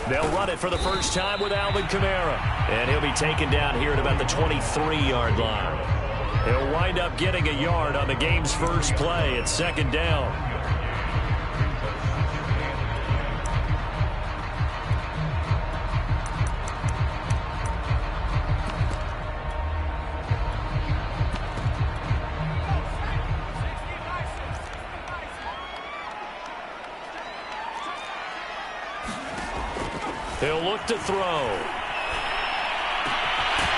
They'll run it for the first time with Alvin Kamara. And he'll be taken down here at about the 23-yard line. He'll wind up getting a yard on the game's first play at second down. He'll look to throw.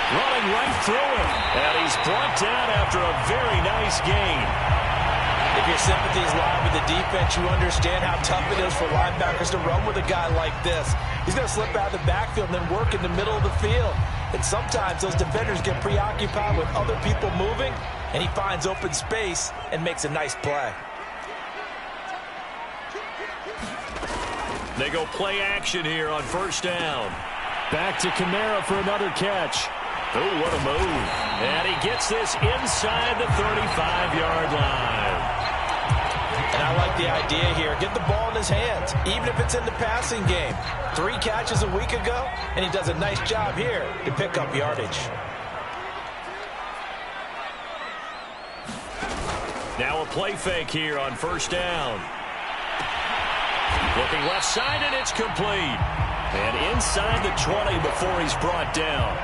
Running right through him. And he's brought down after a very nice gain. If your sympathies lie with the defense, you understand how tough it is for linebackers to run with a guy like this. He's going to slip out of the backfield and then work in the middle of the field. And sometimes those defenders get preoccupied with other people moving, and he finds open space and makes a nice play. They go play action here on first down. Back to Kamara for another catch. Oh, what a move. And he gets this inside the 35-yard line. And I like the idea here. Get the ball in his hands, even if it's in the passing game. 3 catches a week ago, and he does a nice job here to pick up yardage. Now a play fake here on first down. Looking left side, and it's complete. And inside the 20 before he's brought down.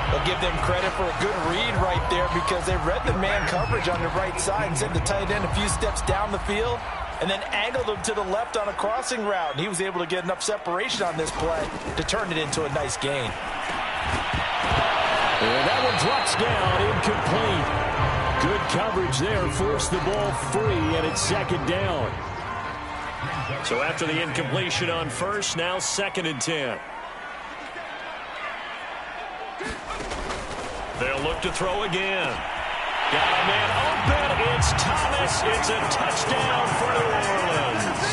They'll give them credit for a good read right there because they read the man coverage on the right side and sent the tight end a few steps down the field and then angled him to the left on a crossing route. And he was able to get enough separation on this play to turn it into a nice gain. And that one drops down, incomplete. Good coverage there, forced the ball free, and it's second down. So after the incompletion on first, now 2nd and 10. They'll look to throw again. Got a man open. It's Thomas. It's a touchdown for New Orleans.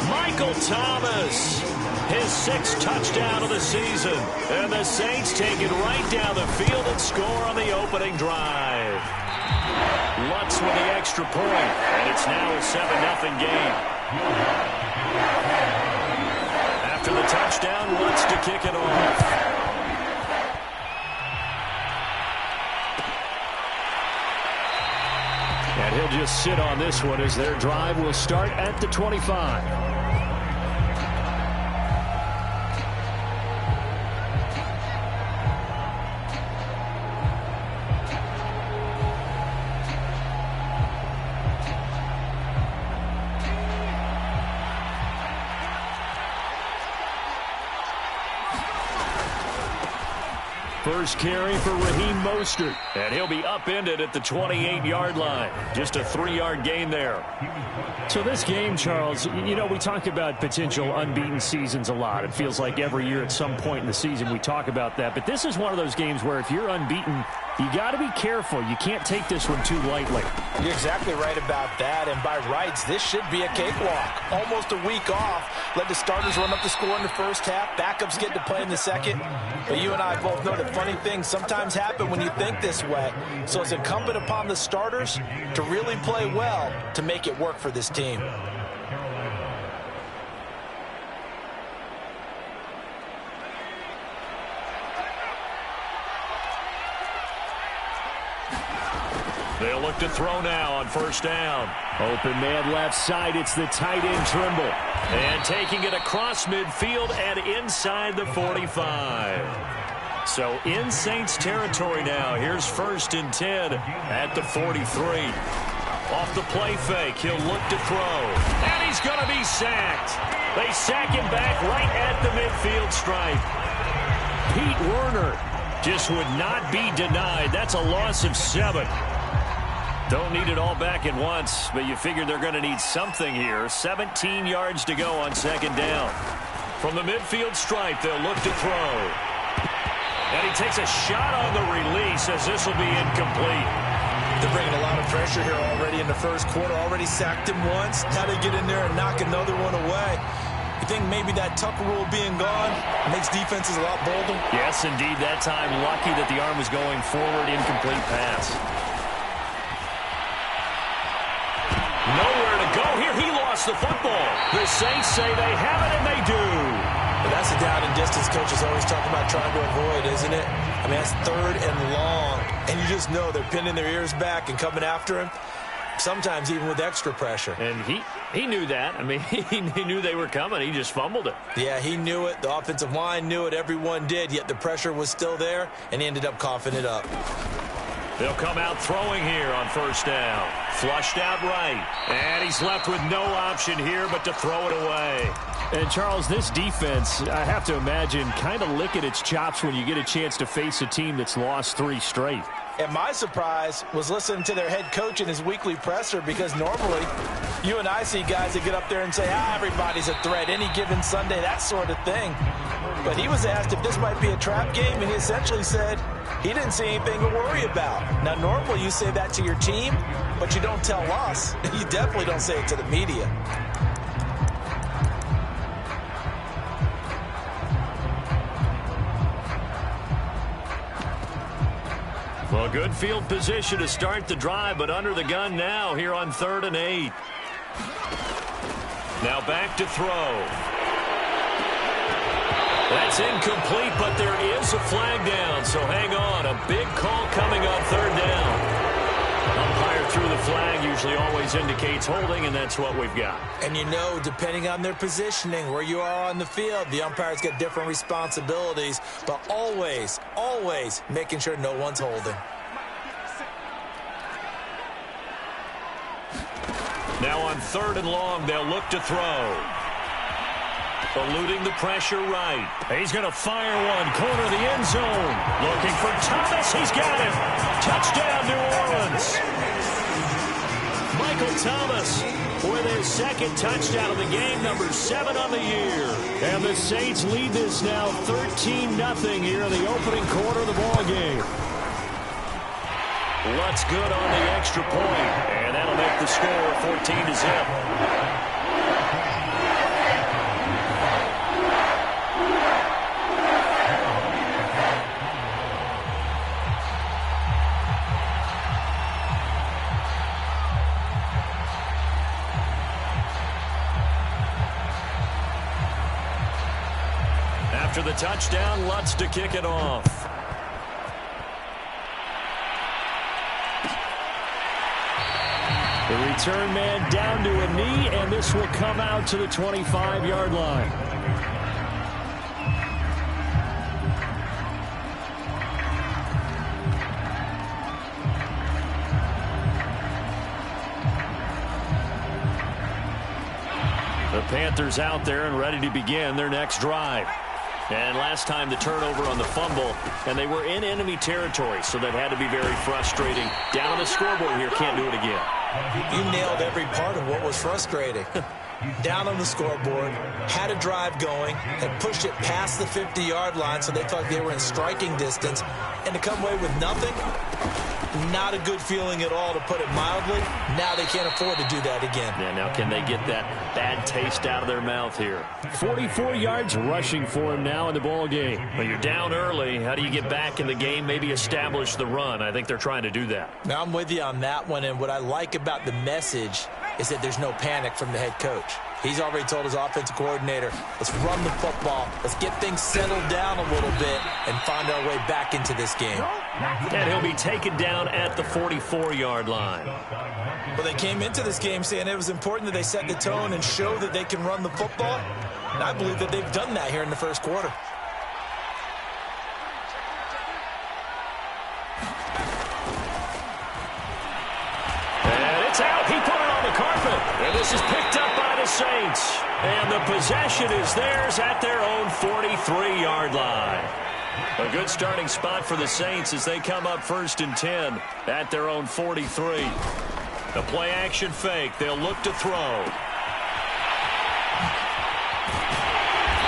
Michael Thomas, his 6th touchdown of the season. And the Saints take it right down the field and score on the opening drive. Lutz with the extra point, and it's now a 7-0 game. After the touchdown, Lutz to kick it off. And he'll just sit on this one as their drive will start at the 25. First carry for Raheem Mostert. And he'll be upended at the 28-yard line. Just a 3-yard gain there. So this game, Charles, you know, we talk about potential unbeaten seasons a lot. It feels like every year at some point in the season we talk about that. But this is one of those games where if you're unbeaten, you got to be careful. You can't take this one too lightly. You're exactly right about that. And by rights, this should be a cakewalk. Almost a week off. Let the starters run up the score in the first half. Backups get to play in the second. But you and I both know that funny things sometimes happen when you think this way. So it's incumbent upon the starters to really play well to make it work for this team. They'll look to throw now on first down. Open man left side. It's the tight end Trimble. And taking it across midfield and inside the 45. So in Saints territory now. Here's 1st and 10 at the 43. Off the play fake. He'll look to throw. And he's going to be sacked. They sack him back right at the midfield stripe. Pete Werner just would not be denied. That's a loss of 7. Don't need it all back at once, but you figure they're going to need something here. 17 yards to go on 2nd down. From the midfield stripe, they'll look to throw. And he takes a shot on the release as this will be incomplete. They're bringing a lot of pressure here already in the first quarter. Already sacked him once. Now they get in there and knock another one away. You think maybe that Tucker rule being gone makes defenses a lot bolder? Yes, indeed. That time, lucky that the arm was going forward. Incomplete pass. Nowhere to go here. He lost gets the football. The Saints say they have it, and they do. But that's a down and distance coaches always talk about trying to avoid, isn't it? I mean, that's 3rd and long, and you just know they're pinning their ears back and coming after him, sometimes even with extra pressure. And he knew that. I mean, he knew they were coming. He just fumbled it. Yeah, he knew it. The offensive line knew it. Everyone did, yet the pressure was still there, and he ended up coughing it up. They'll come out throwing here on 1st down. Flushed out right. And he's left with no option here but to throw it away. And, Charles, this defense, I have to imagine, kind of licking its chops when you get a chance to face a team that's lost 3 straight. And my surprise was listening to their head coach in his weekly presser, because normally you and I see guys that get up there and say, everybody's a threat any given Sunday, that sort of thing. But he was asked if this might be a trap game, and he essentially said he didn't see anything to worry about. Now, normally you say that to your team, but you don't tell us. You definitely don't say it to the media. Well, good field position to start the drive, but under the gun now here on 3rd and 8. Now back to throw. That's incomplete, but there is a flag down, so hang on. A big call coming on 3rd down. Umpire threw the flag, usually always indicates holding, and that's what we've got. And you know, depending on their positioning, where you are on the field, the umpires get different responsibilities, but always, always making sure no one's holding. Now on 3rd and long, they'll look to throw. Eluding the pressure right. He's going to fire one. Corner of the end zone. Looking for Thomas. He's got him. Touchdown, New Orleans. Michael Thomas with his 2nd touchdown of the game, number 7 on the year. And the Saints lead this now 13-0 here in the opening quarter of the ball game. Lutz good on the extra point, and that'll make the score 14-0. After the touchdown, Lutz to kick it off. The return man down to a knee, and this will come out to the 25-yard line. The Panthers out there and ready to begin their next drive. And last time the turnover on the fumble, and they were in enemy territory, so that had to be very frustrating. Down on the scoreboard here, can't do it again. You nailed every part of what was frustrating. Down on the scoreboard, had a drive going, had pushed it past the 50-yard line, so they thought they were in striking distance, and to come away with nothing, not a good feeling at all, to put it mildly. Now they can't afford to do that again. Yeah, now can they get that bad taste out of their mouth here? 44 yards rushing for him now in the ball game. When you're down early, how do you get back in the game, maybe establish the run? I think they're trying to do that. Now I'm with you on that one, and what I like about the message is that there's no panic from the head coach. He's already told his offensive coordinator, let's run the football, let's get things settled down a little bit and find our way back into this game. And he'll be taken down at the 44-yard line. Well, they came into this game saying it was important that they set the tone and show that they can run the football, and I believe that they've done that here in the first quarter. And it's out. He put it on the carpet. And this is picked up by the Saints. And the possession is theirs at their own 43-yard line. A good starting spot for the Saints as they come up 1st and 10 at their own 43. The play-action fake. They'll look to throw.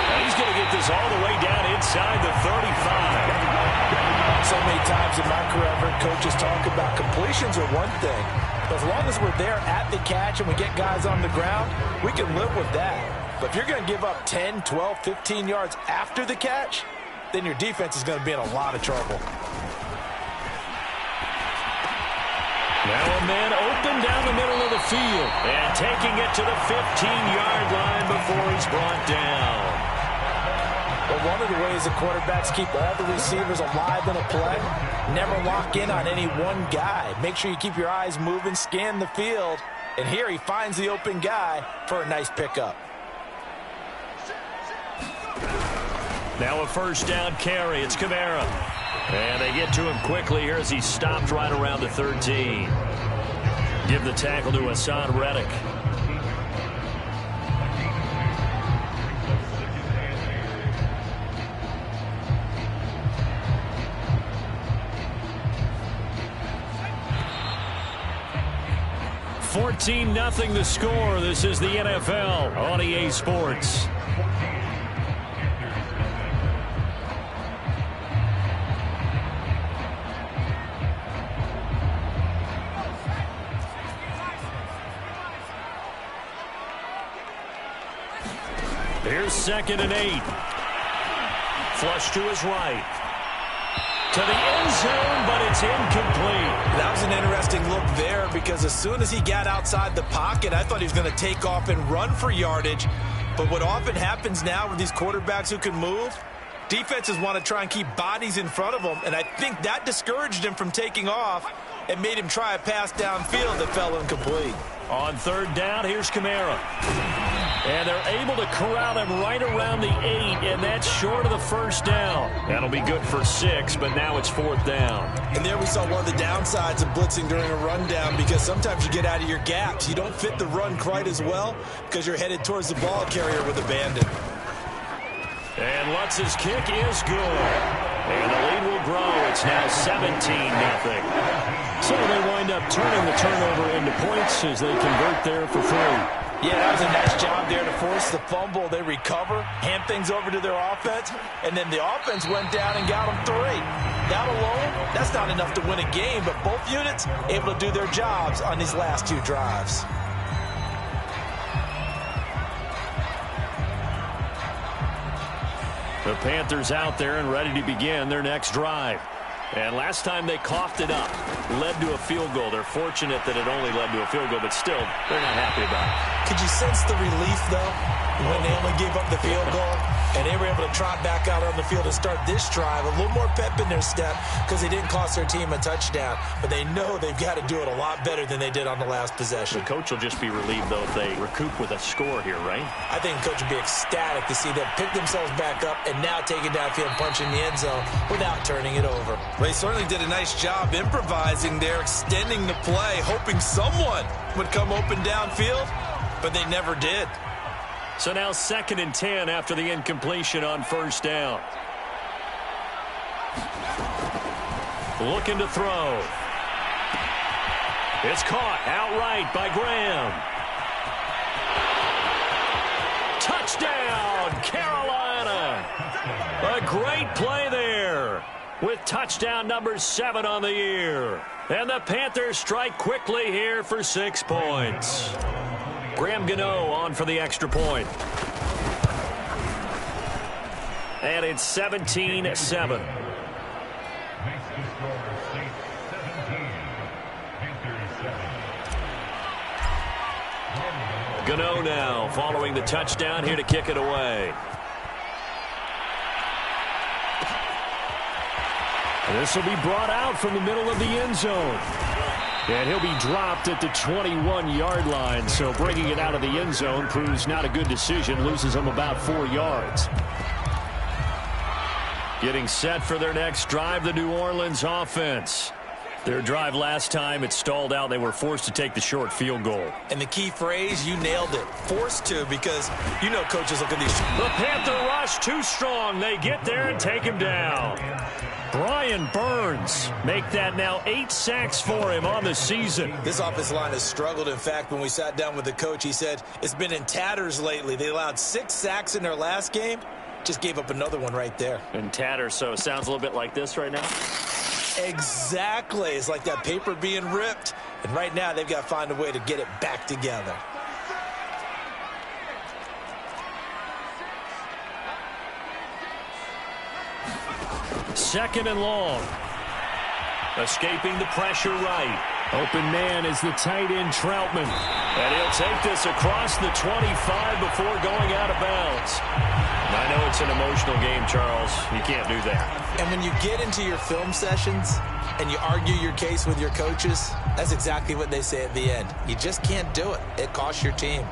And he's going to get this all the way down inside the 35. So many times in my career, I've heard coaches talk about completions are one thing. But as long as we're there at the catch and we get guys on the ground, we can live with that. But if you're going to give up 10, 12, 15 yards after the catch, then your defense is going to be in a lot of trouble. Now a man open down the middle of the field and taking it to the 15-yard line before he's brought down. But one of the ways the quarterbacks keep all the receivers alive in a play, never lock in on any one guy. Make sure you keep your eyes moving, scan the field. And here he finds the open guy for a nice pickup. Now a first down carry. It's Kamara. And they get to him quickly here as he stopped right around the 13. Give the tackle to Hassan Reddick. $14-0 the score. This is the NFL on EA Sports. Here's 2nd and 8. Flush to his right. To the end zone, but it's incomplete. That was an interesting look there because as soon as he got outside the pocket, I thought he was going to take off and run for yardage. But what often happens now with these quarterbacks who can move, defenses want to try and keep bodies in front of them, and I think that discouraged him from taking off and made him try a pass downfield that fell incomplete. On 3rd down, here's Kamara. And they're able to corral him right around the 8, and that's short of the first down. That'll be good for 6, but now it's 4th down. And there we saw one of the downsides of blitzing during a rundown because sometimes you get out of your gaps. You don't fit the run quite as well because you're headed towards the ball carrier with abandon. And Lutz's kick is good. And the lead will grow. It's now 17-0. So they wind up turning the turnover into points as they convert there for 3. Yeah, that was a nice job there to force the fumble. They recover, hand things over to their offense, and then the offense went down and got them 3. That alone, that's not enough to win a game, but both units able to do their jobs on these last 2 drives. The Panthers out there and ready to begin their next drive. And last time they coughed it up, led to a field goal. They're fortunate that it only led to a field goal, but still, they're not happy about it. Could you sense the relief, though, when they only gave up the field goal? And they were able to trot back out on the field and start this drive. A little more pep in their step because they didn't cost their team a touchdown. But they know they've got to do it a lot better than they did on the last possession. The coach will just be relieved, though, if they recoup with a score here, right? I think the coach will be ecstatic to see them pick themselves back up and now take it downfield and punch in the end zone without turning it over. They certainly did a nice job improvising there, extending the play, hoping someone would come open downfield, but they never did. So now 2nd and 10 after the incompletion on 1st down. Looking to throw. It's caught outright by Graham. Touchdown, Carolina. A great play there with touchdown number 7 on the year. And the Panthers strike quickly here for 6 points. Graham Gano on for the extra point. And it's 17-7. Gano now following the touchdown here to kick it away. This will be brought out from the middle of the end zone. And he'll be dropped at the 21-yard line, so bringing it out of the end zone proves not a good decision, loses him about 4 yards. Getting set for their next drive, the New Orleans offense. Their drive last time, it stalled out. They were forced to take the short field goal. And the key phrase, you nailed it. Forced to, because you know coaches look at these. The Panther rush too strong. They get there and take him down. Brian Burns make that now 8 sacks for him on the season. This offensive line has struggled. In fact, when we sat down with the coach, he said it's been in tatters lately. They allowed 6 sacks in their last game. Just gave up another one right there. In tatters, so it sounds a little bit like this right now. Exactly. It's like that paper being ripped. And right now, they've got to find a way to get it back together. Second and long. Escaping the pressure right. Open man is the tight end, Troutman. And he'll take this across the 25 before going out of bounds. I know it's an emotional game, Charles. You can't do that. And when you get into your film sessions and you argue your case with your coaches, that's exactly what they say at the end. You just can't do it. It costs your team.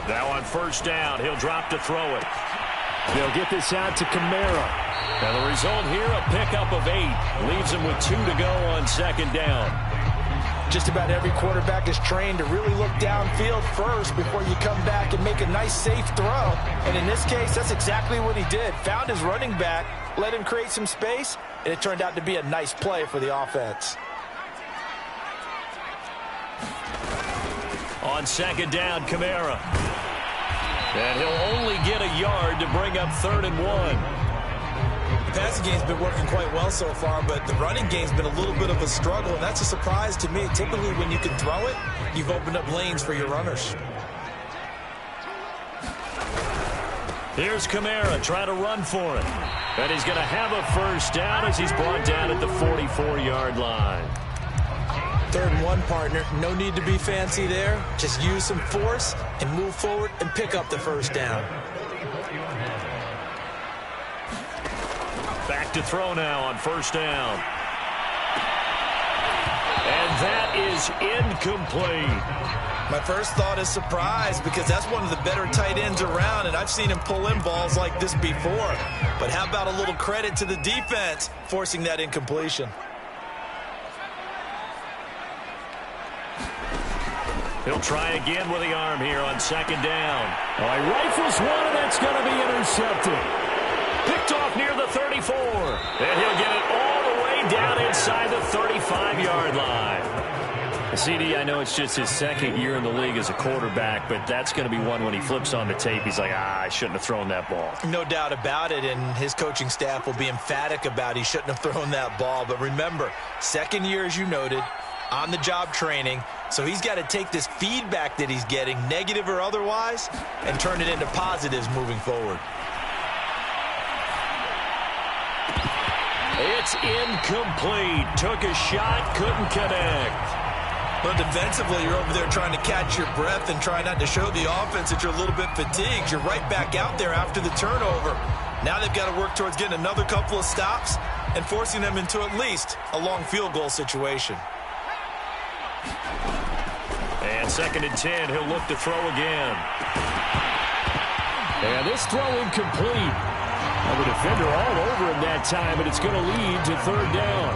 Now on first down, he'll drop to throw it. They'll get this out to Kamara. And the result here, a pickup of 8. Leaves him with 2 to go on second down. Just about every quarterback is trained to really look downfield first before you come back and make a nice, safe throw. And in this case, that's exactly what he did. Found his running back, let him create some space, and it turned out to be a nice play for the offense. On second down, Kamara. And he'll only get a yard to bring up 3rd and 1. The passing game's been working quite well so far, but the running game's been a little bit of a struggle, and that's a surprise to me. Typically, when you can throw it, you've opened up lanes for your runners. Here's Kamara trying to run for it. And he's going to have a first down as he's brought down at the 44-yard line. 3rd and 1, partner. No need to be fancy there. Just use some force and move forward and pick up the first down. Back to throw now on first down. And that is incomplete. My first thought is surprise because that's one of the better tight ends around, and I've seen him pull in balls like this before. But how about a little credit to the defense forcing that incompletion? He'll try again with the arm here on second down. All right, rifles one, and that's going to be intercepted. Picked off near the 34. And he'll get it all the way down inside the 35-yard line. CD, I know it's just his second year in the league as a quarterback, but that's going to be one when he flips on the tape. He's like, I shouldn't have thrown that ball. No doubt about it, and his coaching staff will be emphatic about he shouldn't have thrown that ball. But remember, second year, as you noted, on-the-job training. So he's got to take this feedback that he's getting, negative or otherwise, and turn it into positives moving forward. It's incomplete. Took a shot, couldn't connect. But defensively, you're over there trying to catch your breath and try not to show the offense that you're a little bit fatigued. You're right back out there after the turnover. Now they've got to work towards getting another couple of stops and forcing them into at least a long field goal situation. And 2nd and 10, he'll look to throw again. And this throw incomplete. Well, the defender all over him that time, but it's going to lead to 3rd down.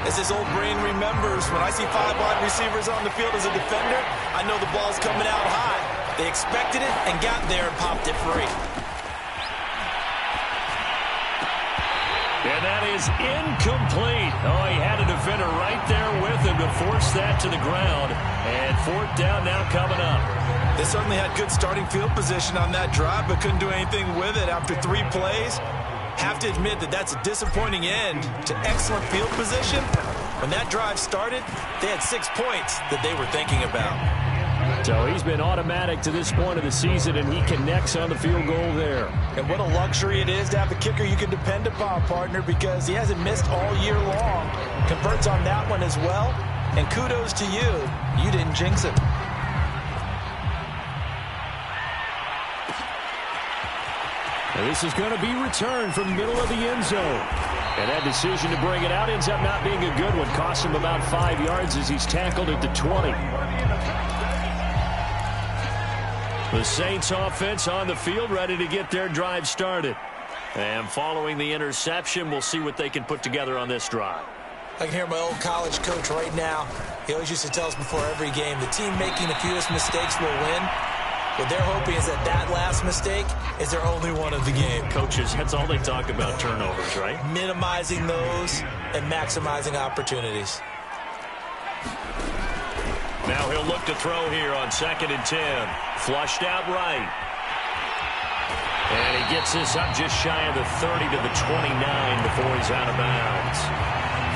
As his old brain remembers, when I see 5 wide receivers on the field as a defender, I know the ball's coming out high. They expected it and got there and popped it free. And that is incomplete. Oh, he had a defender right there with him to force that to the ground. And 4th down now coming up. They certainly had good starting field position on that drive, but couldn't do anything with it after 3 plays. Have to admit that that's a disappointing end to excellent field position. When that drive started, they had 6 points that they were thinking about. So he's been automatic to this point of the season, and he connects on the field goal there. And what a luxury it is to have a kicker you can depend upon, partner, because he hasn't missed all year long. Converts on that one as well. And kudos to you. You didn't jinx it. And this is going to be returned from the middle of the end zone. And that decision to bring it out ends up not being a good one. Costs him about 5 yards as he's tackled at the 20. The Saints offense on the field, ready to get their drive started. And following the interception, we'll see what they can put together on this drive. I can hear my old college coach right now. He always used to tell us before every game, the team making the fewest mistakes will win. What they're hoping is that that last mistake is their only one of the game. Coaches, that's all they talk about, turnovers, right? Minimizing those and maximizing opportunities. Now he'll look to throw here on 2nd and 10. Flushed out right. And he gets this up just shy of the 30 to the 29 before he's out of bounds.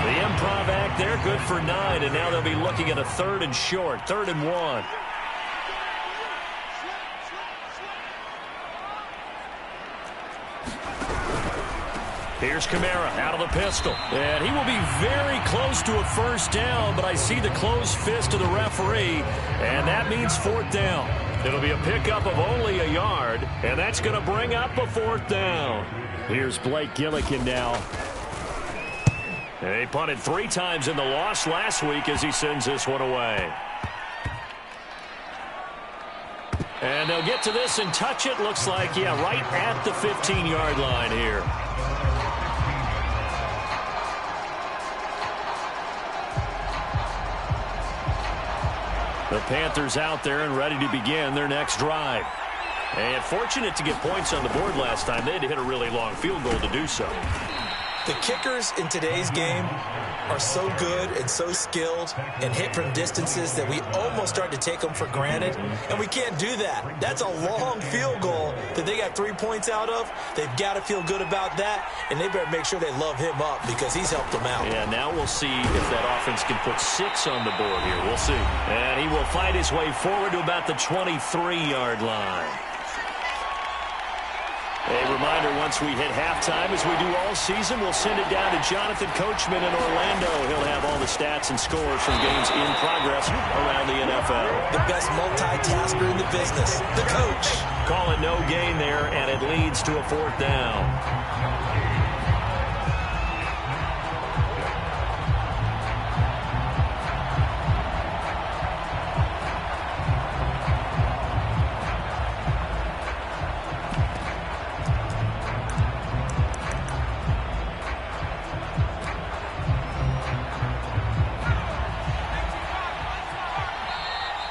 The improv act there, good for 9, and now they'll be looking at a 3rd and short, 3rd and 1. Here's Kamara out of the pistol. And he will be very close to a first down, but I see the closed fist of the referee, and that means fourth down. It'll be a pickup of only a yard, and that's going to bring up a fourth down. Here's Blake Gillikin now. And he punted 3 times in the loss last week as he sends this one away. And they'll get to this and touch it. Looks like, yeah, right at the 15-yard line here. The Panthers out there and ready to begin their next drive. And fortunate to get points on the board last time. They had to hit a really long field goal to do so. The kickers in today's game are so good and so skilled and hit from distances that we almost start to take them for granted, and we can't do that. That's a long field goal that they got 3 points out of. They've got to feel good about that, and they better make sure they love him up because he's helped them out. Yeah, now we'll see if that offense can put 6 on the board here. We'll see. And he will fight his way forward to about the 23-yard line. A reminder, once we hit halftime, as we do all season, we'll send it down to Jonathan Coachman in Orlando. He'll have all the stats and scores from games in progress around the NFL. The best multitasker in the business, the coach. Call it no gain there, and it leads to a fourth down.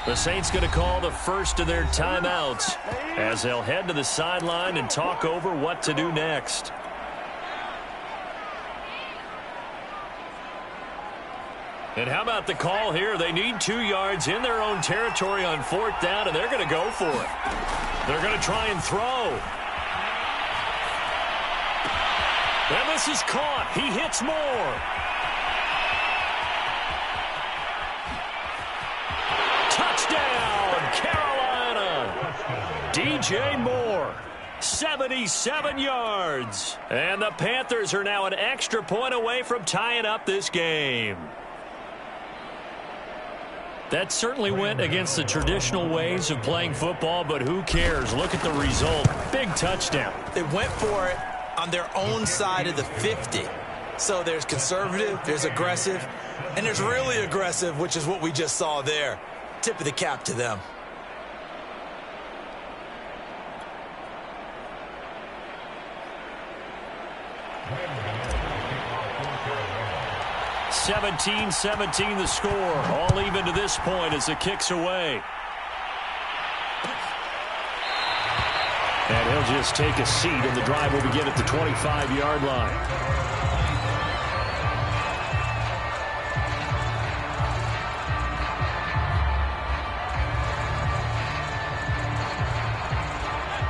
The Saints going to call the first of their timeouts as they'll head to the sideline and talk over what to do next. And how about the call here? They need 2 yards in their own territory on fourth down, and they're going to go for it. They're going to try and throw. And this is caught. He hits Moore. Touchdown, Carolina. DJ Moore, 77 yards. And the Panthers are now an extra point away from tying up this game. That certainly went against the traditional ways of playing football, but who cares? Look at the result. Big touchdown. They went for it on their own side of the 50. So there's conservative, there's aggressive, and there's really aggressive, which is what we just saw there. Tip of the cap to them. (17-17) the score. All even to this point as the kick's away. And he'll just take a seat, and the drive will begin at the 25-yard line.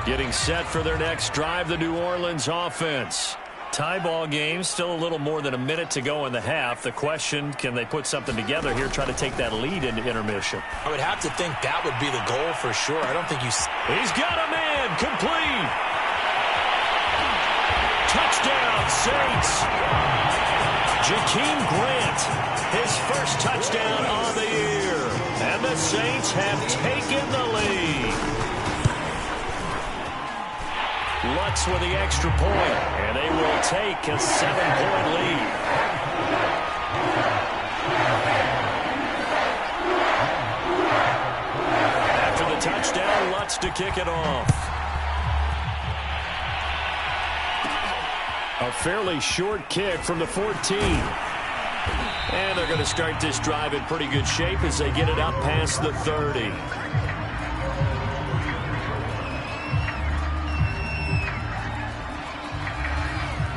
Getting set for their next drive, the New Orleans offense. Tie ball game, still a little more than a minute to go in the half. The question, can they put something together here, try to take that lead into intermission? I would have to think that would be the goal for sure. I don't think you... He's got a man, complete. Touchdown, Saints. Jakeem Grant, his first touchdown of the year. And the Saints have taken the lead. Lutz with the extra point, and they will take a 7-point lead. After the touchdown, Lutz to kick it off. A fairly short kick from the 14. And they're going to start this drive in pretty good shape as they get it up past the 30.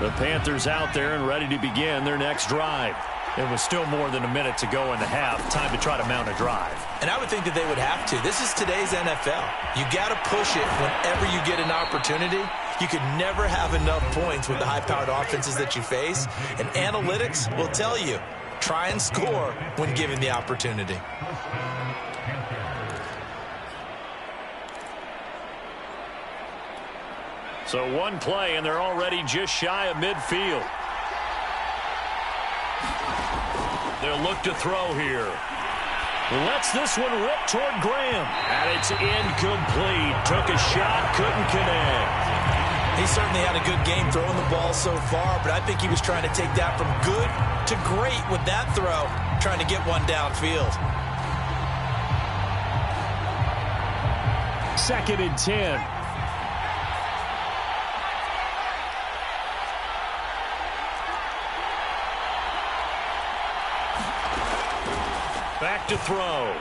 The Panthers out there and ready to begin their next drive. It was still more than a minute to go in the half. Time to try to mount a drive. And I would think that they would have to. This is today's NFL. You got to push it whenever you get an opportunity. You could never have enough points with the high-powered offenses that you face. And analytics will tell you, try and score when given the opportunity. So one play, and they're already just shy of midfield. They'll look to throw here. Lets this one rip toward Graham. And it's incomplete. Took a shot, couldn't connect. He certainly had a good game throwing the ball so far, but I think he was trying to take that from good to great with that throw, trying to get one downfield. 2nd and 10. Back to throw.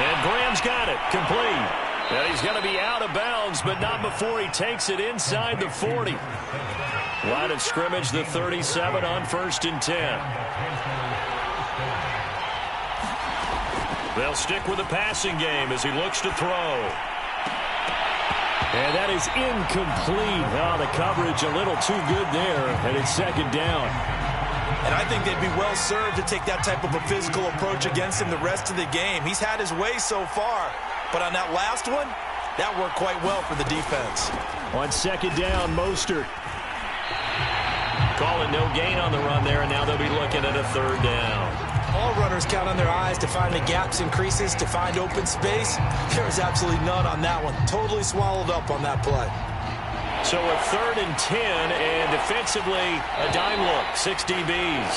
And Graham's got it. Complete. And he's going to be out of bounds, but not before he takes it inside the 40. Line of scrimmage, the 37 on 1st and 10. They'll stick with the passing game as he looks to throw. And that is incomplete. Oh, the coverage a little too good there, and it's 2nd down. And I think they'd be well served to take that type of a physical approach against him the rest of the game. He's had his way so far, but on that last one, that worked quite well for the defense. On 2nd down, Mostert. Call it no gain on the run there, and now they'll be looking at a 3rd down. All runners count on their eyes to find the gaps and creases, to find open space. There's absolutely none on that one. Totally swallowed up on that play. So a 3rd and 10, and defensively, a dime look, 6 DBs.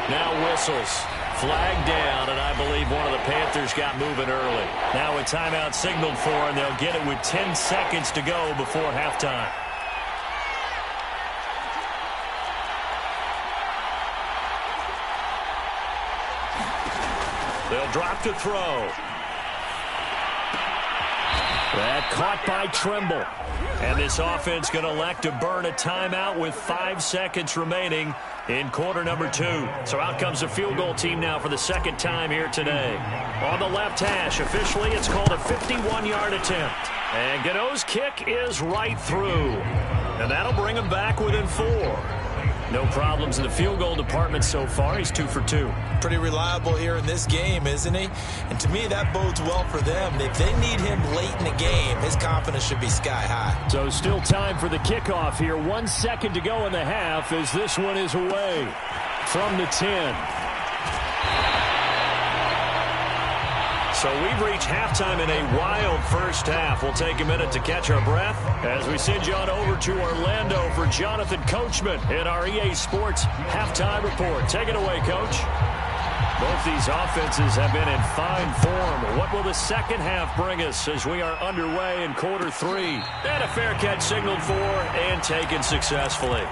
Now whistles. Flag down, and I believe one of the Panthers got moving early. Now a timeout signaled for, and they'll get it with 10 seconds to go before halftime. They'll drop to throw. That caught by Trimble. And this offense going to elect to burn a timeout with 5 seconds remaining in quarter number 2. So out comes the field goal team now for the 2nd time here today. On the left hash, officially it's called a 51-yard attempt. And Gano's kick is right through. And that'll bring him back within 4. No problems in the field goal department so far. He's 2 for 2. Pretty reliable here in this game, isn't he? And to me, that bodes well for them. If they need him late in the game, his confidence should be sky high. So still time for the kickoff here. 1 second to go in the half as this one is away from the 10. So we've reached halftime in a wild first half. We'll take a minute to catch our breath as we send you on over to Orlando for Jonathan Coachman in our EA Sports Halftime Report. Take it away, Coach. Both these offenses have been in fine form. What will the second half bring us as we are underway in quarter 3? And a fair catch signaled for and taken successfully.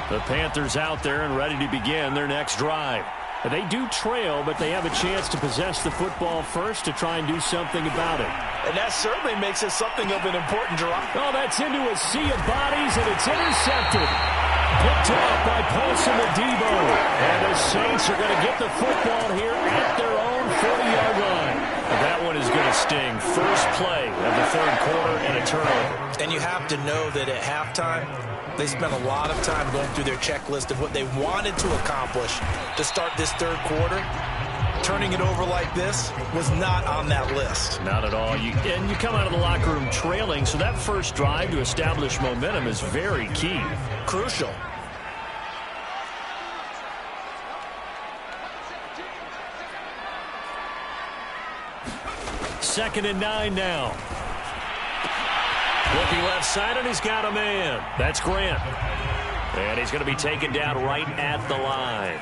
The Panthers out there and ready to begin their next drive. They do trail, but they have a chance to possess the football first to try and do something about it. And that certainly makes it something of an important drive. Oh, that's into a sea of bodies, and it's intercepted. Picked off by Paulson Adebo. And the Saints are going to get the football here at their own 40-yard line. That one is going to sting. First play of the 3rd quarter and a turnover. And you have to know that at halftime, they spent a lot of time going through their checklist of what they wanted to accomplish to start this 3rd quarter. Turning it over like this was not on that list. Not at all. And you come out of the locker room trailing, so that first drive to establish momentum is very key. Crucial. Second and 9 now. Looking left side, and he's got a man. That's Grant. And he's going to be taken down right at the line.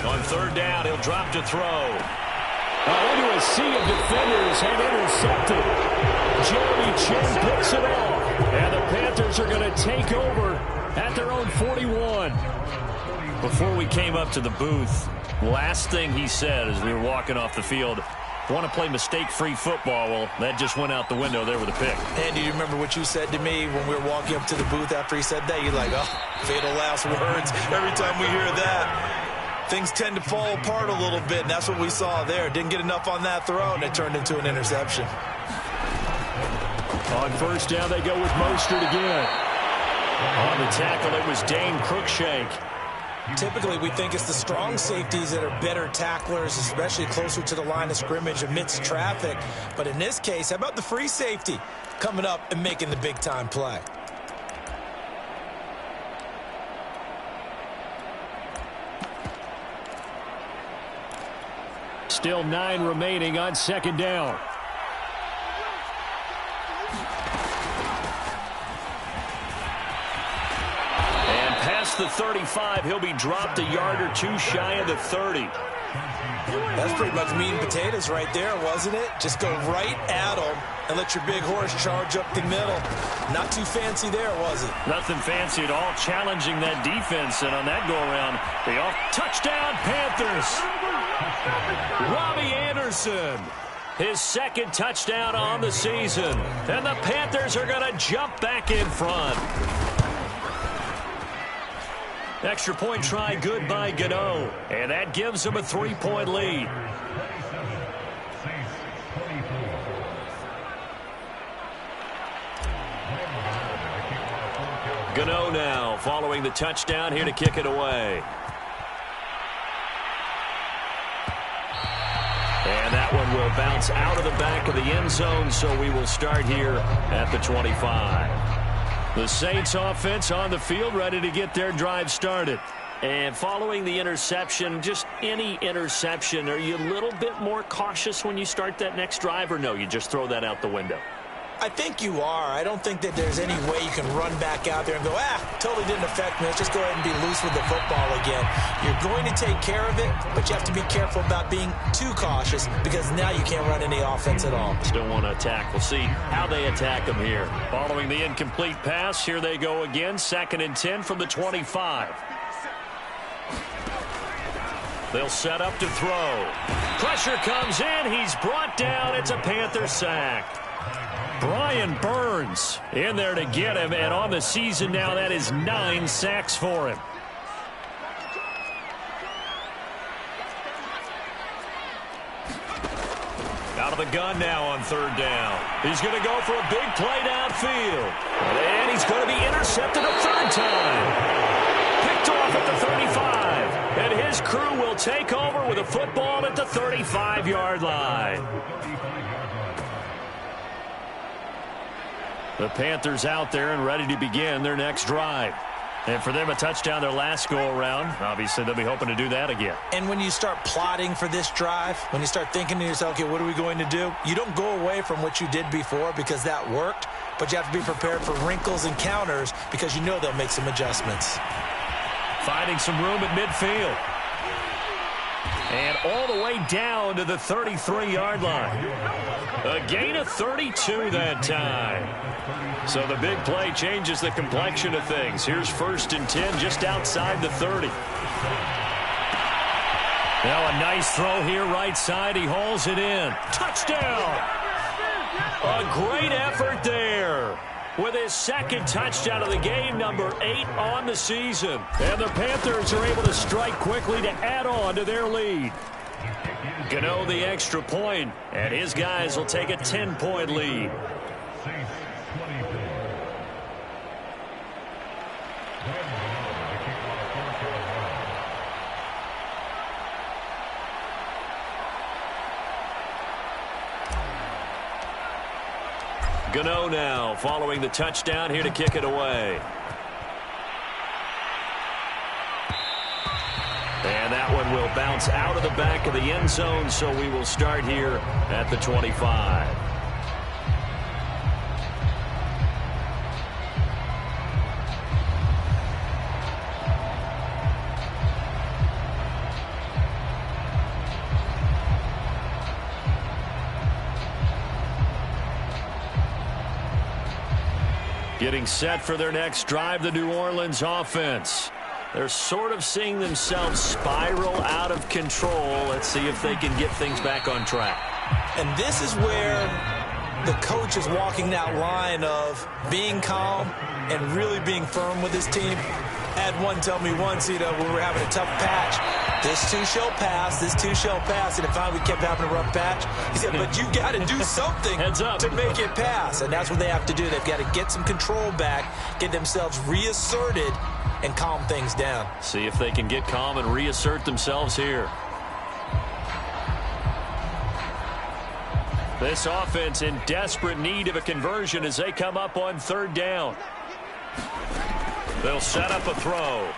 On 3rd down, he'll drop to throw. Into a sea of defenders and intercepted. Jeremy Chin picks it off. And the Panthers are going to take over at their own 41. Before we came up to the booth, last thing he said as we were walking off the field, want to play mistake-free football. Well, that just went out the window there with a pick. Andy, do you remember what you said to me when we were walking up to the booth after he said that? You're like, oh, fatal last words. Every time we hear that, things tend to fall apart a little bit, and that's what we saw there. Didn't get enough on that throw, and it turned into an interception. On 1st down, they go with Mostert again. On the tackle, it was Dane Cruikshank. Typically, we think it's the strong safeties that are better tacklers, especially closer to the line of scrimmage amidst traffic. But in this case, how about the free safety coming up and making the big-time play? Still 9 remaining on second down. And past the 35, he'll be dropped a yard or two shy of the 30. That's pretty much meat and potatoes right there, wasn't it? Just go right at them and let your big horse charge up the middle. Not too fancy there, was it? Nothing fancy at all, challenging that defense. And on that go-around, touchdown, Panthers! Robbie Anderson, his second touchdown on the season. And the Panthers are going to jump back in front. Extra point try good by Gano. And that gives them a 3-point lead. Gano now following the touchdown here to kick it away. And that one will bounce out of the back of the end zone, so we will start here at the 25. The Saints offense on the field, ready to get their drive started. And following the interception, just any interception, are you a little bit more cautious when you start that next drive, or no, you just throw that out the window? I think you are. I don't think that there's any way you can run back out there and go, totally didn't affect me. Let's just go ahead and be loose with the football again. You're going to take care of it, but you have to be careful about being too cautious because now you can't run any offense at all. Still want to attack. We'll see how they attack them here. Following the incomplete pass, here they go again. 2nd and 10 from the 25. They'll set up to throw. Pressure comes in. He's brought down. It's a Panther sack. Brian Burns in there to get him, and on the season now, that is 9 sacks for him. Out of the gun now on 3rd down. He's going to go for a big play downfield. And he's going to be intercepted a 3rd time. Picked off at the 35. And his crew will take over with a football at the 35-yard line. The Panthers out there and ready to begin their next drive. And for them, a touchdown their last go-around. Obviously, they'll be hoping to do that again. And when you start plotting for this drive, when you start thinking to yourself, okay, what are we going to do? You don't go away from what you did before because that worked, but you have to be prepared for wrinkles and counters because you know they'll make some adjustments. Finding some room at midfield. And all the way down to the 33-yard line. A gain of 32 that time. So the big play changes the complexion of things. Here's 1st and 10 just outside the 30. Now a nice throw here right side. He hauls it in. Touchdown! A great effort there. With his 2nd touchdown of the game, number 8 on the season. And the Panthers are able to strike quickly to add on to their lead. Gano the extra point, and his guys will take a 10-point lead. Gano now following the touchdown here to kick it away. And that one will bounce out of the back of the end zone, so we will start here at the 25. Getting set for their next drive, the New Orleans offense. They're sort of seeing themselves spiral out of control. Let's see if they can get things back on track. And this is where the coach is walking that line of being calm and really being firm with his team. I had one tell me once, when we were having a tough patch, This too shall pass. This too shall pass. And finally we kept having a rough patch. He said, but you got to do something to make it pass. And that's what they have to do. They've got to get some control back, get themselves reasserted, and calm things down. See if they can get calm and reassert themselves here. This offense in desperate need of a conversion as they come up on third down. They'll set up a throw.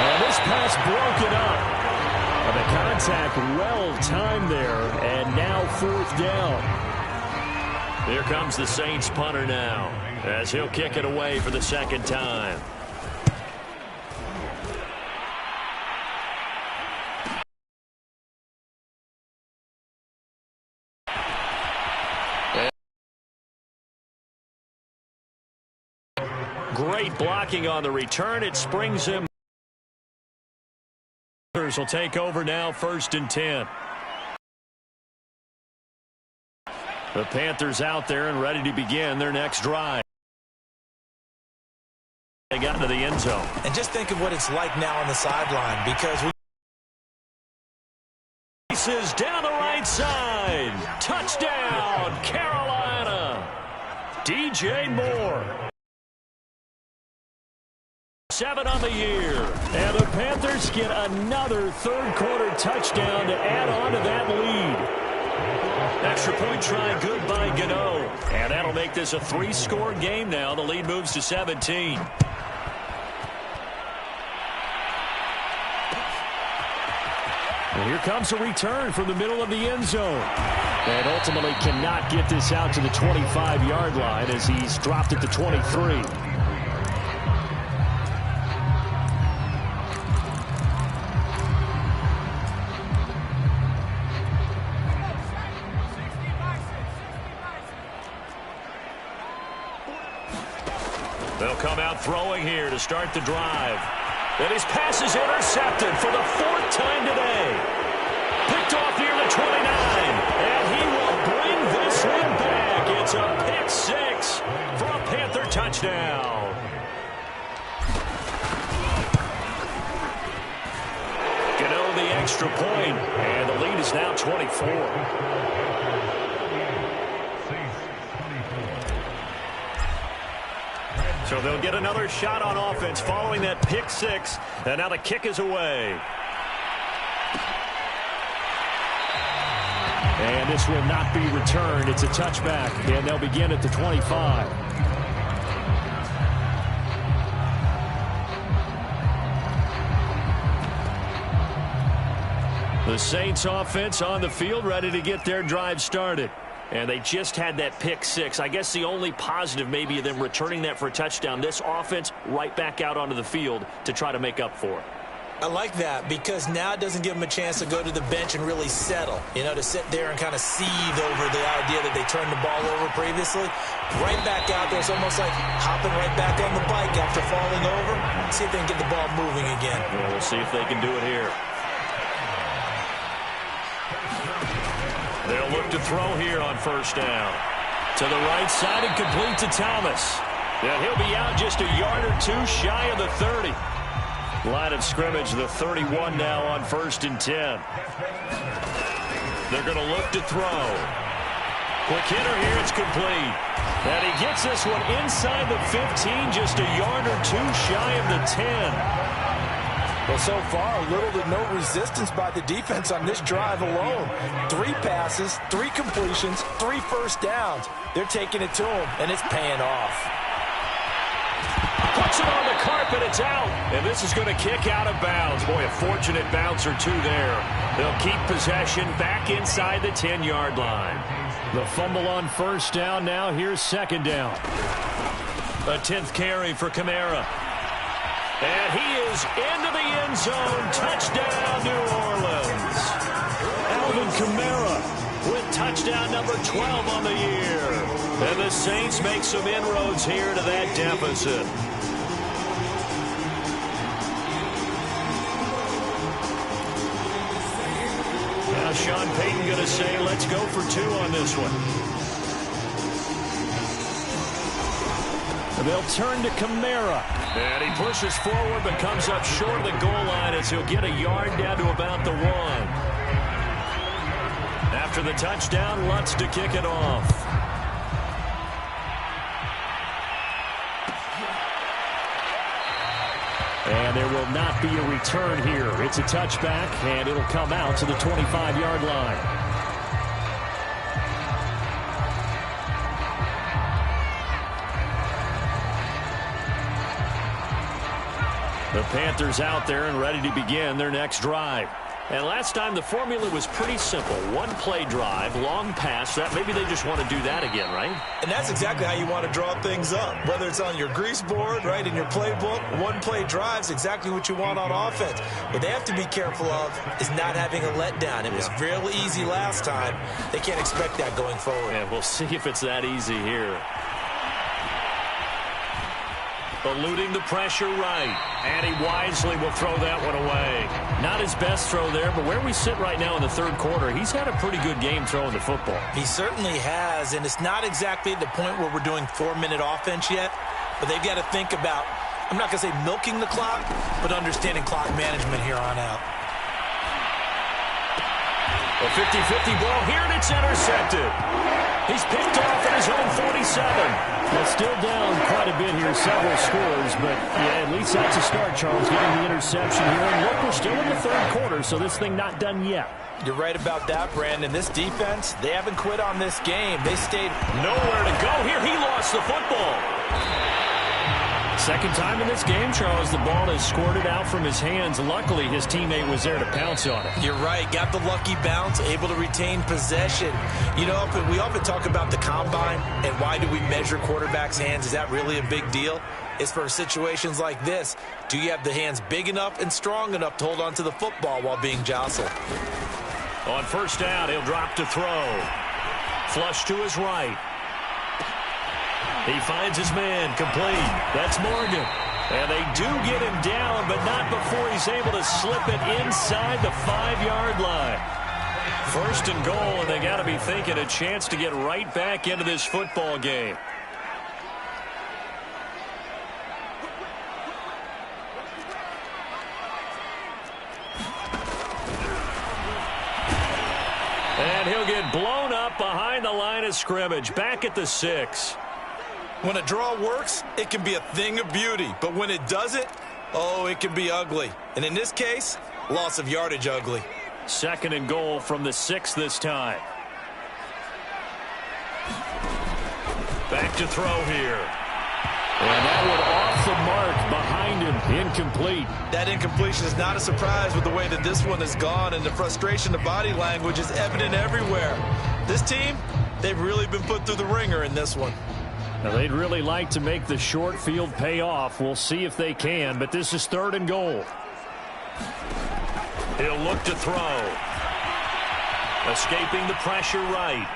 And this pass broken up. And the contact well timed there, and now fourth down. Here comes the Saints punter now, as he'll kick it away for the second time. Great blocking on the return. It springs him. Will take over now, 1st and 10. The Panthers out there and ready to begin their next drive. They got into the end zone. And just think of what it's like now on the sideline, because Races down the right side. Touchdown, Carolina. DJ Moore. 7 on the year. And the Panthers get another third-quarter touchdown to add on to that lead. Extra point try good by Gano. And that'll make this a 3-score game now. The lead moves to 17. And here comes a return from the middle of the end zone. And ultimately cannot get this out to the 25-yard line as he's dropped at the 23. They'll come out throwing here to start the drive. And his pass is intercepted for the 4th time today. Picked off near the 29. And he will bring this one back. It's a pick 6 for a Panther touchdown. Gano the extra point. And the lead is now 24. So they'll get another shot on offense following that pick 6. And now the kick is away. And this will not be returned. It's a touchback. And they'll begin at the 25. The Saints offense on the field ready to get their drive started. And they just had that pick 6. I guess the only positive maybe of them returning that for a touchdown. This offense right back out onto the field to try to make up for it. I like that because now it doesn't give them a chance to go to the bench and really settle. You know, to sit there and kind of seethe over the idea that they turned the ball over previously. Right back out there. It's almost like hopping right back on the bike after falling over. See if they can get the ball moving again. Well, we'll see if they can do it here. They'll look to throw here on 1st down. To the right side and complete to Thomas. Yeah, he'll be out just a yard or 2 shy of the 30. Line of scrimmage, the 31 now on 1st and 10. They're going to look to throw. Quick hitter here, it's complete. And he gets this one inside the 15, just a yard or 2 shy of the 10. Well, so far, little to no resistance by the defense on this drive alone. 3 passes, 3 completions, 3 first downs. They're taking it to him, and it's paying off. Puts it on the carpet, it's out. And this is going to kick out of bounds. Boy, a fortunate bounce or 2 there. They'll keep possession back inside the 10-yard line. The fumble on 1st down now. Here's 2nd down. A 10th carry for Kamara. And he is into the end zone. Touchdown, New Orleans. Alvin Kamara with touchdown number 12 on the year. And the Saints make some inroads here to that deficit. Now Sean Payton going to say, let's go for 2 on this one. They'll turn to Kamara. And he pushes forward but comes up short of the goal line as he'll get a yard down to about the 1. After the touchdown, Lutz to kick it off. And there will not be a return here. It's a touchback, and it'll come out to the 25-yard line. The Panthers out there and ready to begin their next drive. And last time the formula was pretty simple. One play drive, long pass. That maybe they just want to do that again, right? And that's exactly how you want to draw things up. Whether it's on your grease board, right, in your playbook, one play drive's exactly what you want on offense. What they have to be careful of is not having a letdown. It was real easy last time. They can't expect that going forward. And we'll see if it's that easy here. Eluding the pressure right. And he wisely will throw that one away. Not his best throw there, but where we sit right now in the third quarter, he's had a pretty good game throwing the football. He certainly has, and it's not exactly at the point where we're doing 4-minute offense yet, but they've got to think about, I'm not going to say milking the clock, but understanding clock management here on out. A 50-50 ball here, and it's intercepted. He's picked off at his own 47. Well, still down quite a bit here, several scores, but yeah, at least that's a start, Charles, getting the interception here. And look, we're still in the third quarter, so this thing not done yet. You're right about that, Brandon. This defense, they haven't quit on this game. They stayed nowhere to go here. He lost the football. Second time in this game, Charles, the ball is squirted out from his hands. Luckily, his teammate was there to pounce on it. You're right. Got the lucky bounce, able to retain possession. You know, we often talk about the combine and why do we measure quarterbacks' hands. Is that really a big deal? It's for situations like this. Do you have the hands big enough and strong enough to hold on to the football while being jostled? On first down, he'll drop to throw. Flush to his right. He finds his man, complete. That's Morgan. And they do get him down, but not before he's able to slip it inside the 5-yard line. First and goal, and they got to be thinking a chance to get right back into this football game. And he'll get blown up behind the line of scrimmage, back at the 6. When a draw works, it can be a thing of beauty. But when it doesn't, oh, it can be ugly. And in this case, loss of yardage ugly. Second and goal from the 6 this time. Back to throw here. And that one off the mark behind him. Incomplete. That incompletion is not a surprise with the way that this one has gone. And the frustration of body language is evident everywhere. This team, they've really been put through the ringer in this one. Now, they'd really like to make the short field pay off. We'll see if they can, but this is third and goal. He'll look to throw. Escaping the pressure right.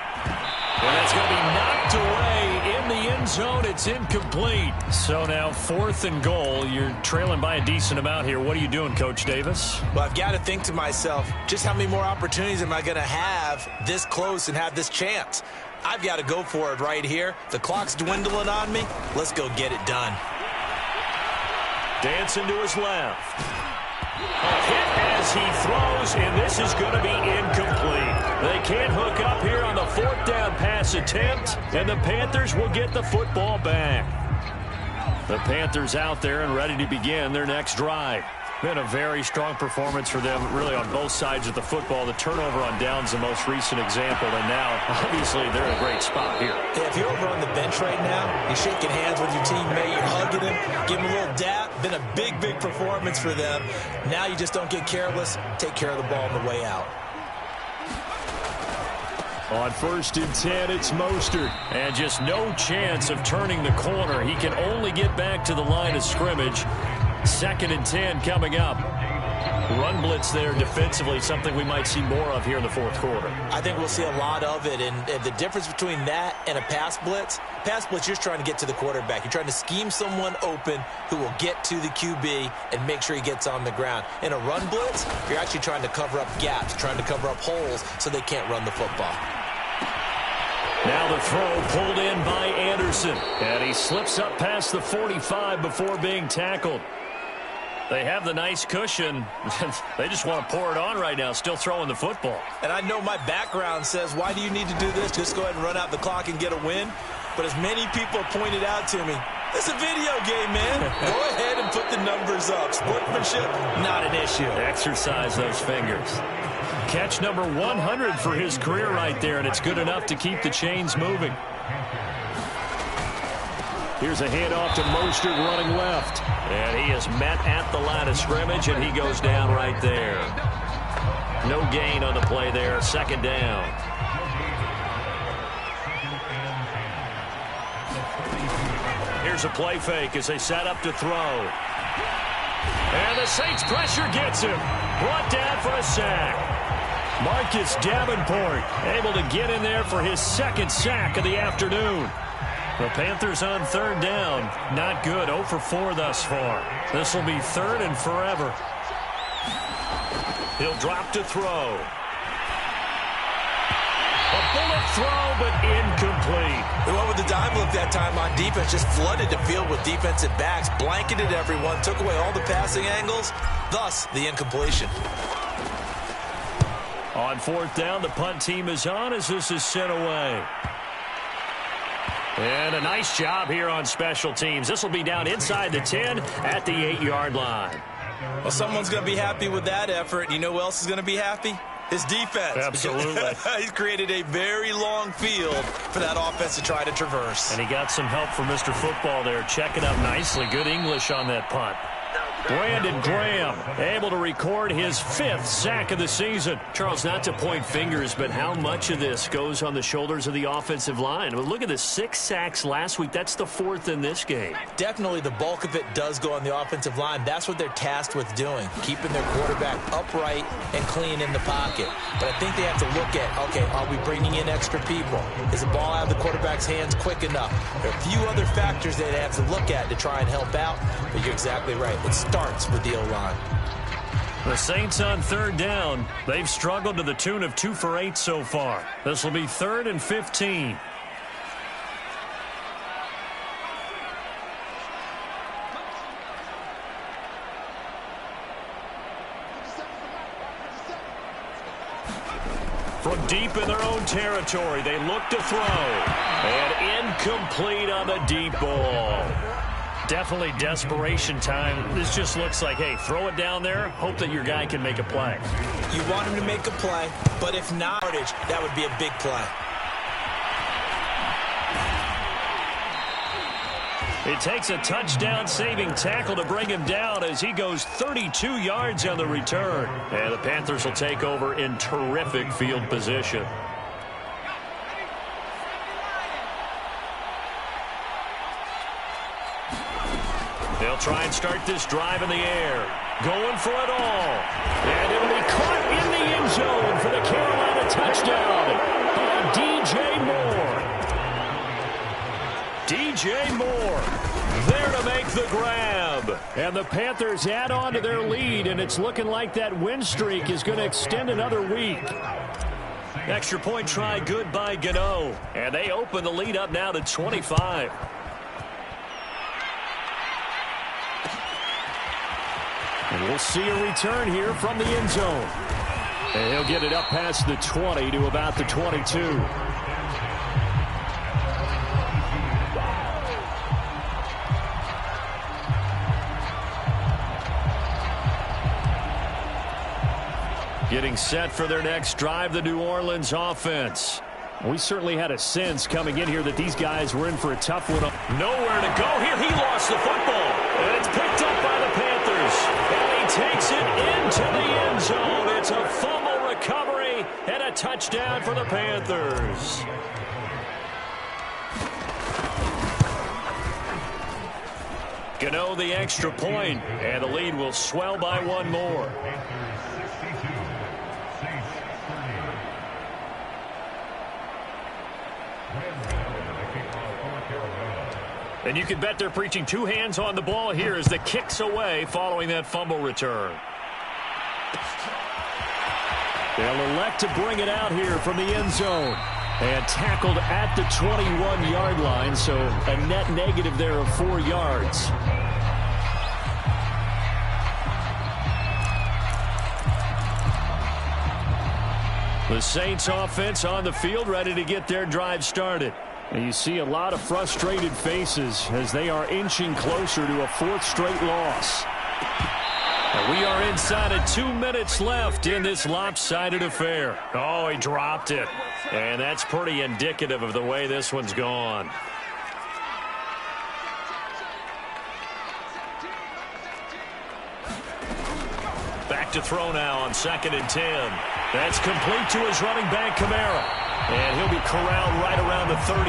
And that's going to be knocked away in the end zone. It's incomplete. So now fourth and goal. You're trailing by a decent amount here. What are you doing, Coach Davis? Well, I've got to think to myself, just how many more opportunities am I going to have this close and have this chance? I've got to go for it right here. The clock's dwindling on me. Let's go get it done. Dancing to his left. A hit as he throws, and this is going to be incomplete. They can't hook up here on the fourth down pass attempt, and the Panthers will get the football back. The Panthers out there and ready to begin their next drive. Been a very strong performance for them, really, on both sides of the football. The turnover on downs, the most recent example, and now, obviously, they're in a great spot here. Yeah, if you're over on the bench right now, you're shaking hands with your teammate, you're hugging him, giving him a little dap. Been a big, big performance for them. Now you just don't get careless. Take care of the ball on the way out. On first and 10, it's Mostert. And just no chance of turning the corner. He can only get back to the line of scrimmage. Second and 10 coming up. Run blitz there defensively, something we might see more of here in the fourth quarter. I think we'll see a lot of it, and the difference between that and a pass blitz, you're just trying to get to the quarterback. You're trying to scheme someone open who will get to the QB and make sure he gets on the ground. In a run blitz, you're actually trying to cover up gaps, trying to cover up holes so they can't run the football. Now the throw pulled in by Anderson. Jefferson. And he slips up past the 45 before being tackled. They have the nice cushion. They just want to pour it on right now, still throwing the football. And I know my background says, why do you need to do this? Just go ahead and run out the clock and get a win. But as many people pointed out to me, it's a video game, man. Go ahead and put the numbers up. Sportsmanship, not an issue. Exercise those fingers. Catch number 100 for his career right there, and it's good enough to keep the chains moving. Here's a handoff to Mostert running left. And he is met at the line of scrimmage, and he goes down right there. No gain on the play there. Second down. Here's a play fake as they set up to throw. And the Saints pressure gets him. Brought down for a sack. Marcus Davenport able to get in there for his second sack of the afternoon. The Panthers on third down. Not good. 0 for 4 thus far. This will be third and forever. He'll drop to throw. A bullet throw, but incomplete. They went with the dime look that time on defense. Just flooded the field with defensive backs. Blanketed everyone. Took away all the passing angles. Thus, the incompletion. On fourth down, the punt team is on as this is sent away. And a nice job here on special teams. This will be down inside the 10 at the 8-yard line. Well, someone's going to be happy with that effort. You know who else is going to be happy? His defense. Absolutely. He's created a very long field for that offense to try to traverse. And he got some help from Mr. Football there, checking up nicely. Good English on that punt. Brandon Graham able to record his 5th sack of the season. Charles, not to point fingers, but how much of this goes on the shoulders of the offensive line? I mean, look at the 6 sacks last week. That's the 4th in this game. Definitely the bulk of it does go on the offensive line. That's what they're tasked with doing, keeping their quarterback upright and clean in the pocket. But I think they have to look at, okay, are we bringing in extra people? Is the ball out of the quarterback's hands quick enough? There are a few other factors that they have to look at to try and help out, but you're exactly right. It starts with the O-line. The Saints on third down. They've struggled to the tune of 2 for 8 so far. This will be 3rd and 15. From deep in their own territory, they look to throw. And incomplete on the deep ball. Definitely desperation time. This just looks like, hey, throw it down there, hope that your guy can make a play. You want him to make a play, but if not, that would be a big play. It takes a touchdown-saving tackle to bring him down as he goes 32 yards on the return. And the Panthers will take over in terrific field position. They'll try and start this drive in the air. Going for it all. And it'll be caught in the end zone for the Carolina touchdown by DJ Moore. DJ Moore there to make the grab. And the Panthers add on to their lead, and it's looking like that win streak is going to extend another week. Extra point try good by Gano. And they open the lead up now to 25. And we'll see a return here from the end zone. And he'll get it up past the 20 to about the 22. Getting set for their next drive, the New Orleans offense. We certainly had a sense coming in here that these guys were in for a tough one. Nowhere to go here. He lost the football. And it's picked up by the Panthers. And he takes it into the end zone. It's a fumble recovery and a touchdown for the Panthers. Gano the extra point, and the lead will swell by 1 more. And you can bet they're preaching 2 hands on the ball here as the kick's away following that fumble return. They'll elect to bring it out here from the end zone. And tackled at the 21-yard line, so a net negative there of 4 yards. The Saints offense on the field, ready to get their drive started. And you see a lot of frustrated faces as they are inching closer to a 4th straight loss. And we are inside of 2 minutes left in this lopsided affair. Oh, he dropped it. And that's pretty indicative of the way this one's gone. Back to throw now on 2nd and 10. That's complete to his running back, Kamara. And he'll be corralled right around the 34.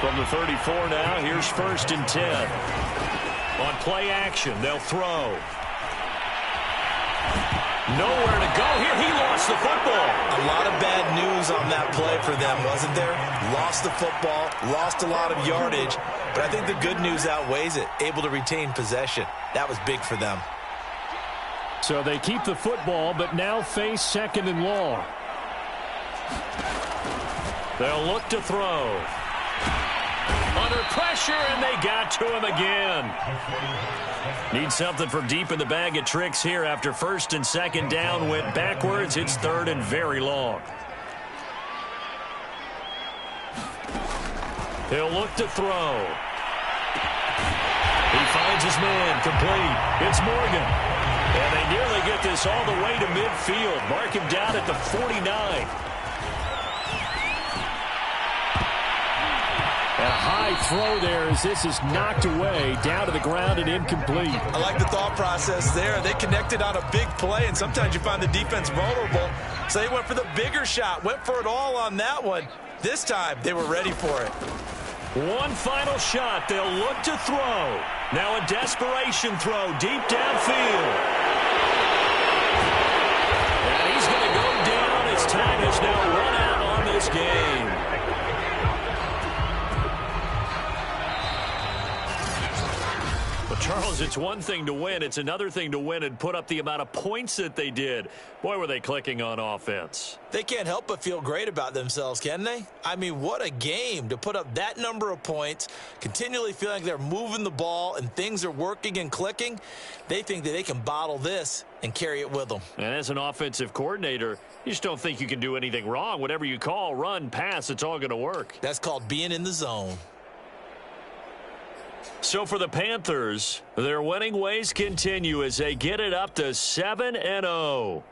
From the 34 now, here's 1st and 10. On play action, they'll throw. Nowhere to go here. He lost the football. A lot of bad news on that play for them, wasn't there? Lost the football, lost a lot of yardage, but I think the good news outweighs it. Able to retain possession. That was big for them. So they keep the football, but now face 2nd and long. They'll look to throw. Under pressure, and they got to him again. Need something from deep in the bag of tricks here after 1st and 2nd down. Went backwards. It's 3rd and very long. He'll look to throw. He finds his man complete. It's Morgan. And they nearly get this all the way to midfield. Mark him down at the 49. And a high throw there as this is knocked away, down to the ground and incomplete. I like the thought process there. They connected on a big play, and sometimes you find the defense vulnerable. So they went for the bigger shot, went for it all on that one. This time, they were ready for it. One final shot. They'll look to throw. Now a desperation throw deep downfield. And he's going to go down. His time has now run out on this game. Charles, it's one thing to win. It's another thing to win and put up the amount of points that they did. Boy, were they clicking on offense. They can't help but feel great about themselves, can they? I mean, what a game to put up that number of points, continually feeling like they're moving the ball and things are working and clicking. They think that they can bottle this and carry it with them. And as an offensive coordinator, you just don't think you can do anything wrong. Whatever you call, run, pass, it's all going to work. That's called being in the zone. So for the Panthers, their winning ways continue as they get it up to 7-0.